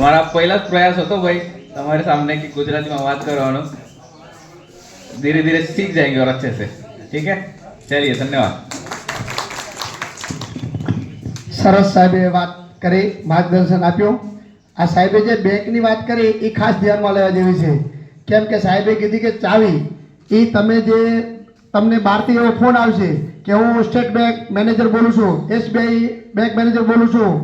તમારા પહેલા જ પ્રયાસ હતો भाई તમાरे सामने की गुजराती में बात करवानो धीरे धीरे सीख जाएंगे और अच्छे से ठीक है चलिए धन्यवाद સરસ સાહેબે વાત કરી માર્ગદર્શન આપ્યું આ સાહેબે જે બેંકની વાત કરી એ ખાસ ધ્યાનમાં લેવા જેવી છે કેમ કે સાહેબે કીધી કે ચાવી એ તમે જે તમને બહારથી એવો ફોન આવશે કે હું સ્ટેટ બેંક મેનેજર બોલું છું એસબીઆઈ બેંક મેનેજર બોલું છું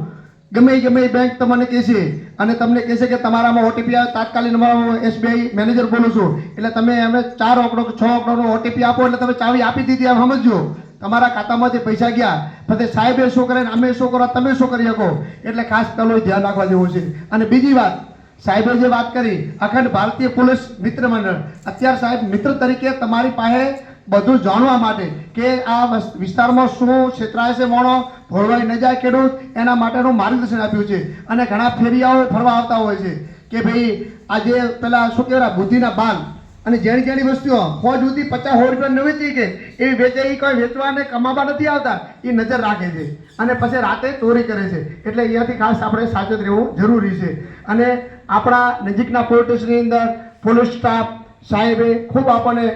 ગમે બેંક તમને કહેશે અને તમને કહેશે કે તમારામાં ઓટીપી આવે તાત્કાલિક નંબર એસબીઆઈ મેનેજર બોલું છું એટલે તમે એમને 4 અંકનો કે 6 અંકનો ઓટીપી આપો એટલે તમે ચાવી આપી દીધી આમ સમજો તમારા ખાતામાંથી પૈસા ગયા પછી સાહેબે શું કરે અમે શું કરો તમે શું કરી શકો એટલે ખાસ પેલું ધ્યાન રાખવા જેવું છે અને બીજી વાત સાહેબે જે વાત કરી અખંડ ભારતીય પોલીસ મિત્ર મંડળ અત્યારે સાહેબ મિત્ર તરીકે તમારી પાસે બધું જાણવા માટે કે આ વિસ્તારમાં શું ક્ષેત્રાય છે મોણો ભોળવાઈ ન જાય ખેડૂત એના માટેનું માર્ગદર્શન આપ્યું છે અને ઘણા ફેરિયાઓ ફરવા આવતા હોય છે કે ભાઈ આજે પેલા શું કહેવાય બુદ્ધિના બાલ અને જેણી વસ્તુઓ ફોજ સુધી 50-100 રૂપિયા ન વેચી કે એવી વેચે એ કોઈ વેચવા અને કમાવા નથી આવતા એ નજર રાખે છે અને પછી રાતે ચોરી કરે છે એટલે અહીંયાથી ખાસ આપણે સાચેત રહેવું જરૂરી છે અને આપણા નજીકના પોલીસ સ્ટેશનની અંદર પોલીસ સ્ટાફ સાહેબે ખૂબ આપણને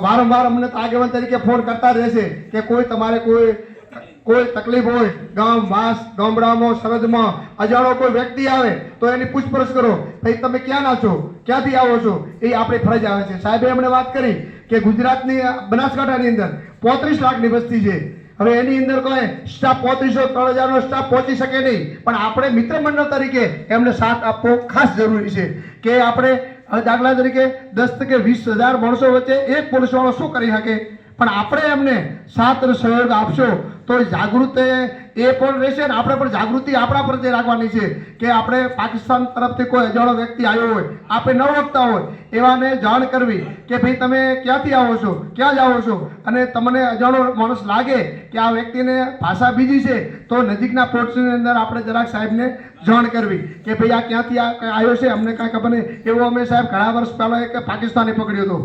વારંવાર અમને આગેવાન તરીકે ફોન કરતા રહેશે કે કોઈ તમારે કોઈ તકલીફ હોય ગામ વાસ ગામડામાં સરહદમાં અજાણો કોઈ વ્યક્તિ આવે તો એની પૂછપરછ કરો ભાઈ તમે ક્યાંના છો ક્યાંથી આવો છો એ આપણી ફરજ આવે છે સાહેબે અમને વાત કરી કે ગુજરાતની બનાસકાંઠાની અંદર 35 લાખની વસ્તી છે હવે એની અંદર કોઈ સ્ટાફ 3500-3000નો સ્ટાફ પહોંચી શકે નહીં પણ આપણે મિત્ર મંડળ તરીકે એમને સાથ આપવો ખાસ જરૂરી છે કે આપણે દાખલા તરીકે 10 કે 20,000 માણસો વચ્ચે એક પોલીસવાળો શું કરી શકે પણ આપણે એમને સાથ અને સહયોગ આપશો તો જાગૃતિ એ પણ રહેશે ને આપણે પણ જાગૃતિ આપણા પ્રત્યે રાખવાની છે કે આપણે પાકિસ્તાન તરફથી કોઈ અજાણો વ્યક્તિ આવ્યો હોય આપણે ન ઓળખતા હોય એવાને જાણ કરવી કે ભાઈ તમે ક્યાંથી આવો છો ક્યાં જાઓ છો અને તમને અજાણો માણસ લાગે કે આ વ્યક્તિને ભાષા બીજી છે તો નજીકના પોલીસની અંદર આપણે જરાક સાહેબને જાણ કરવી કે ભાઈ આ ક્યાંથી આવ્યો છે અમને કાંઈ ખબર નહીં એવો અમે સાહેબ ઘણા વર્ષ પહેલાં એક પાકિસ્તાની પકડ્યો હતો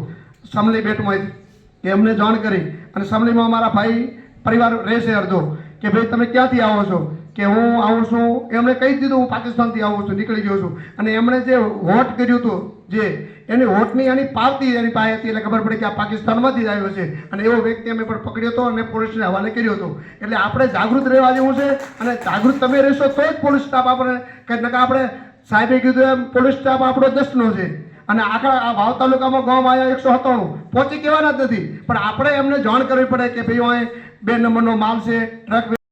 સમલી બેટમાંથી કે અમને જાણ કરી અને સમલીમાં અમારા ભાઈ પરિવાર રહેશે અડધો કે ભાઈ તમે ક્યાંથી આવો છો કે હું આવું છું એમણે કહી દીધું હું પાકિસ્તાનથી આવું છું નીકળી ગયો છું અને એમણે જે વોટ કર્યું હતું જે એની વોટની એની પાવતી એની પાસે હતી એટલે ખબર પડી કે આ પાકિસ્તાનમાંથી જ આવ્યો છે અને એવો વ્યક્તિ અમે પણ પકડ્યો હતો અને પોલીસને હવાલે કર્યો હતો એટલે આપણે જાગૃત રહેવા જેવું છે અને જાગૃત તમે રહેશો તો જ પોલીસ સ્ટાફ આપણે કંઈક નકા આપણે સાહેબે કીધું એમ પોલીસ સ્ટાફ આપણો 10નો છે અને આખા આ વાવ તાલુકામાં ગામ આવ્યા 197 પહોંચી કહેવાના જ નથી પણ આપણે એમને જાણ કરવી પડે કે ભાઈ અહીં 2 નંબરનો માલ છે ટ્રક